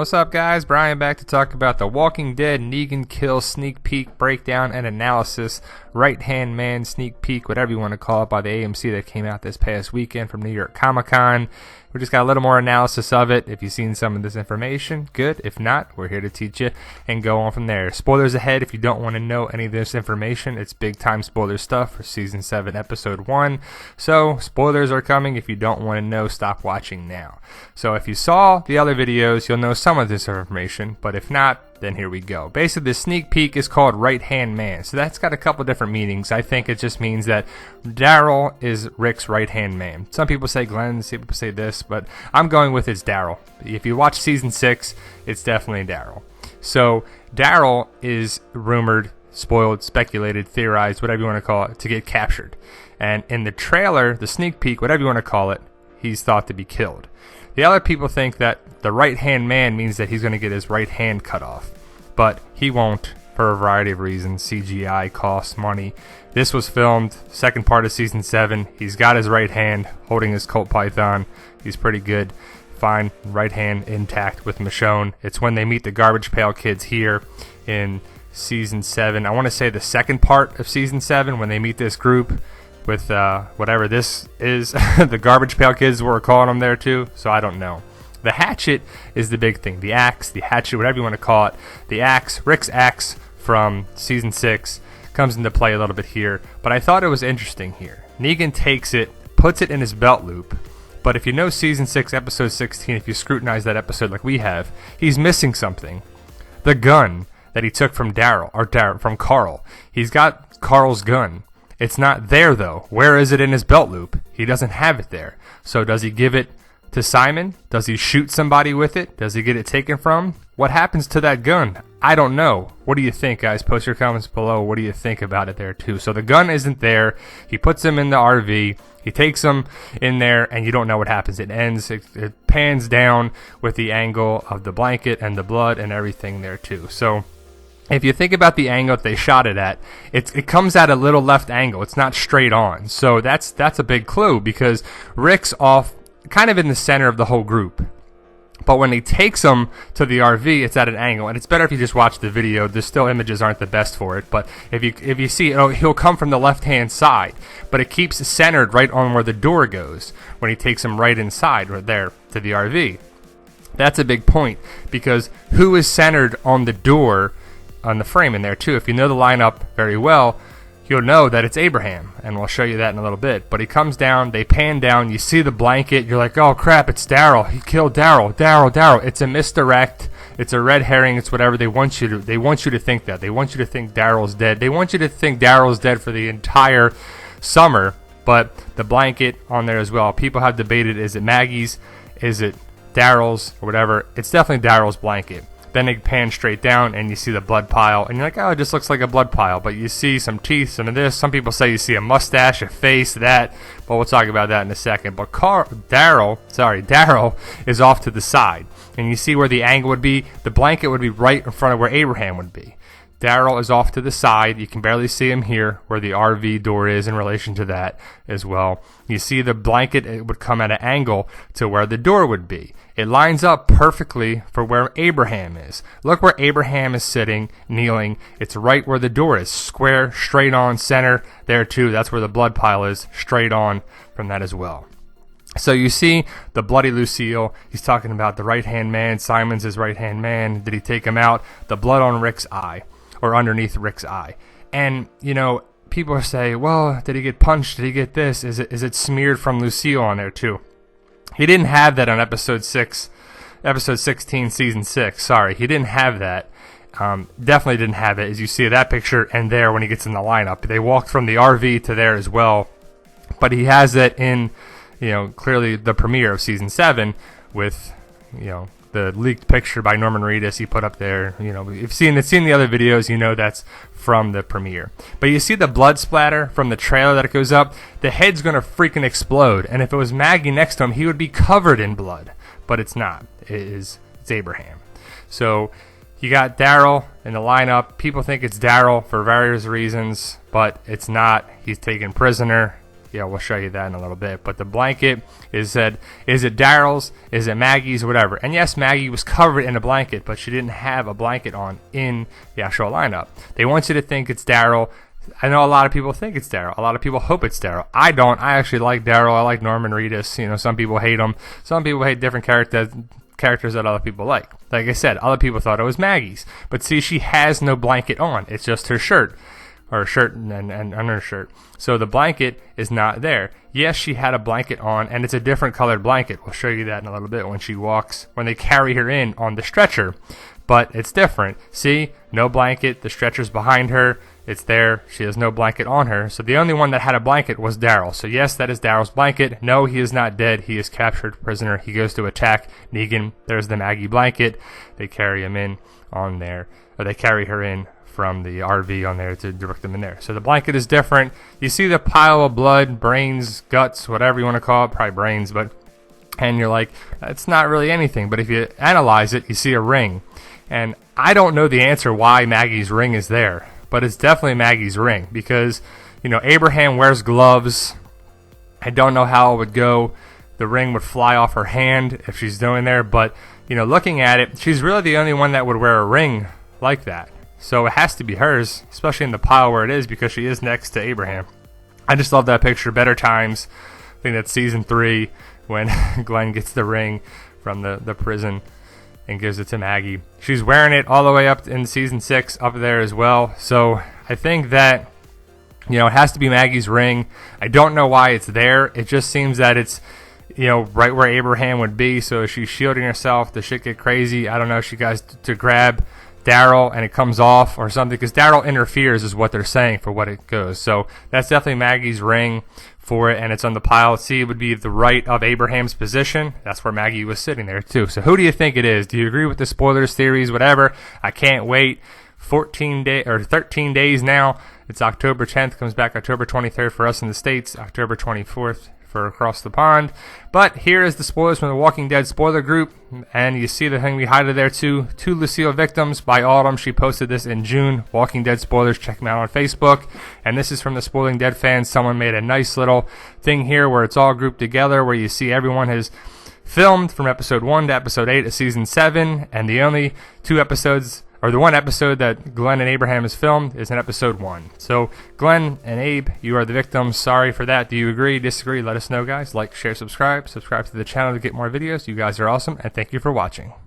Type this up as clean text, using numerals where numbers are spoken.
What's up, guys? Brian back to talk about The Walking Dead Negan kill sneak peek breakdown and analysis, right-hand man sneak peek, whatever you want to call it, by the AMC that came out this past weekend from New York Comic Con. We just got a little more analysis of it. If you've seen some of this information, good. If not, we're here to teach you and go on from there. Spoilers ahead if you don't want to know any of this information. It's big time spoiler stuff for Season 7, Episode 1. So, spoilers are coming. If you don't want to know, stop watching now. So, if you saw the other videos, you'll know some of this information. But if not, then here we go. Basically, the sneak peek is called right-hand man. So that's got a couple different meanings. I think it just means that Daryl is Rick's right-hand man. Some people say Glenn, some people say this, but I'm going with it's Daryl. If you watch Season 6, it's definitely Daryl. So Daryl is rumored, spoiled, speculated, theorized, whatever you want to call it, to get captured. And in the trailer, the sneak peek, whatever you want to call it, he's thought to be killed. The other people think that the right-hand man means that he's going to get his right hand cut off. But he won't for a variety of reasons. CGI, costs, money. This was filmed, second part of Season 7. He's got his right hand holding his Colt Python. He's pretty good. Fine, right hand intact with Michonne. It's when they meet the Garbage Pail Kids here in Season 7. I want to say the second part of Season 7 when they meet this group with whatever this is. The Garbage Pail Kids were calling them there too, so I don't know. The hatchet is the big thing. The axe, the hatchet, whatever you want to call it. The axe, Rick's axe from Season 6 comes into play a little bit here. But I thought it was interesting here. Negan takes it, puts it in his belt loop. But if you know Season 6, Episode 16, if you scrutinize that episode like we have, he's missing something. The gun that he took from from Carl. He's got Carl's gun. It's not there, though. Where is it in his belt loop? He doesn't have it there. So does he give it to Simon? Does he shoot somebody with it? Does he get it taken from? What happens to that gun? I don't know. What do you think, guys? Post your comments below. What do you think about it there, too? So the gun isn't there. He puts him in the RV. He takes him in there, and you don't know what happens. It ends. It pans down with the angle of the blanket and the blood and everything there, too. So if you think about the angle that they shot it at, it comes at a little left angle. It's not straight on. So that's a big clue because Rick's off kind of in the center of the whole group. But when he takes them to the RV, it's at an angle. And it's better if you just watch the video. The still images aren't the best for it. But if you see, he'll come from the left-hand side. But it keeps centered right on where the door goes when he takes them right inside, right there, to the RV. That's a big point. Because who is centered on the door, on the frame in there, too? If you know the lineup very well, you'll know that it's Abraham, and we'll show you that in a little bit. But he comes down, they pan down, you see the blanket, you're like, oh crap, it's Daryl. He killed Daryl. It's a misdirect, it's a red herring, it's whatever they want you to think that. They want you to think Daryl's dead. They want you to think Daryl's dead for the entire summer, but the blanket on there as well. People have debated, is it Maggie's, is it Daryl's, or whatever. It's definitely Daryl's blanket. Then they pan straight down and you see the blood pile. And you're like, oh, it just looks like a blood pile. But you see some teeth, some of this. Some people say you see a mustache, a face, that. But we'll talk about that in a second. But Daryl is off to the side. And you see where the angle would be. The blanket would be right in front of where Abraham would be. Daryl is off to the side. You can barely see him here where the RV door is in relation to that as well. You see the blanket, it would come at an angle to where the door would be. It lines up perfectly for where Abraham is. Look where Abraham is sitting, kneeling. It's right where the door is. Square, straight on, center. There too, that's where the blood pile is. Straight on from that as well. So you see the bloody Lucille. He's talking about the right-hand man. Simon's his right-hand man. Did he take him out? The blood on Rick's eye. Or underneath Rick's eye. And, you know, people say, well, did he get punched? Did he get this? Is it smeared from Lucille on there too? He didn't have that on episode 16, season 6. Sorry, he didn't have that. Definitely didn't have it, as you see that picture and there when he gets in the lineup. They walked from the RV to there as well. But he has it in, clearly the premiere of season 7 with, the leaked picture by Norman Reedus he put up there. If you've seen the other videos, you know that's from the premiere. But you see the blood splatter from the trailer that it goes up. The head's going to freaking explode. And if it was Maggie next to him, he would be covered in blood. But it's not. It's Abraham. So you got Daryl in the lineup. People think it's Daryl for various reasons, but it's not. He's taken prisoner. yeah, we'll show you that in a little bit. But the blanket is it Daryl's? Is it Maggie's? Whatever. And yes, Maggie was covered in a blanket, but she didn't have a blanket on in the actual lineup. They want you to think it's Daryl. I know a lot of people think it's Daryl. A lot of people hope it's Daryl. I don't. I actually like Daryl. I like Norman Reedus. You know, some people hate him. Some people hate different characters that other people like. Like I said, other people thought it was Maggie's. But see, she has no blanket on. It's just her shirt. Or a shirt and undershirt. So the blanket is not there. Yes, she had a blanket on, and it's a different colored blanket. We'll show you that in a little bit when they carry her in on the stretcher. But it's different. See, no blanket. The stretcher's behind her. It's there. She has no blanket on her. So the only one that had a blanket was Daryl. So yes, that is Daryl's blanket. No, he is not dead. He is captured prisoner. He goes to attack Negan. There's the Maggie blanket. They carry him in on there. Or they carry her in from the RV on there to direct them in there. So the blanket is different. You see the pile of blood, brains, guts, whatever you want to call it. Probably brains, and you're like, it's not really anything. But if you analyze it, you see a ring. And I don't know the answer why Maggie's ring is there. But it's definitely Maggie's ring because, you know, Abraham wears gloves. I don't know how it would go. The ring would fly off her hand if she's doing there. But, you know, looking at it, she's really the only one that would wear a ring like that. So it has to be hers, especially in the pile where it is because she is next to Abraham. I just love that picture. Better Times. I think that's season 3 when Glenn gets the ring from the prison and gives it to Maggie. She's wearing it all the way up in season 6 up there as well. So I think that, you know, it has to be Maggie's ring. I don't know why it's there. It just seems that it's, you know, right where Abraham would be. So she's shielding herself. The shit get crazy. I don't know if she guys to grab Daryl and it comes off or something because Daryl interferes is what they're saying for what it goes. So that's definitely Maggie's ring for it, and it's on the pile. See, it would be the right of Abraham's position. That's where Maggie was sitting there too. So who do you think it is? Do you agree with the spoilers, theories, whatever? I can't wait. 13 days now. It's October 10th. Comes back October 23rd for us in the States. October 24th for across the pond. But here is the spoilers from the Walking Dead spoiler group, and you see the thing we highlighted there too. 2 Lucille victims by Autumn. She posted this in June. Walking Dead spoilers. Check them out on Facebook. And this is from the Spoiling Dead fans. Someone made a nice little thing here where it's all grouped together, where you see everyone has filmed from episode 1 to episode 8 of season 7, and the only 2 episodes, or the 1 episode that Glenn and Abraham has filmed is in episode 1. So, Glenn and Abe, you are the victims. Sorry for that. Do you agree, disagree? Let us know, guys. Like, share, subscribe. Subscribe to the channel to get more videos. You guys are awesome, and thank you for watching.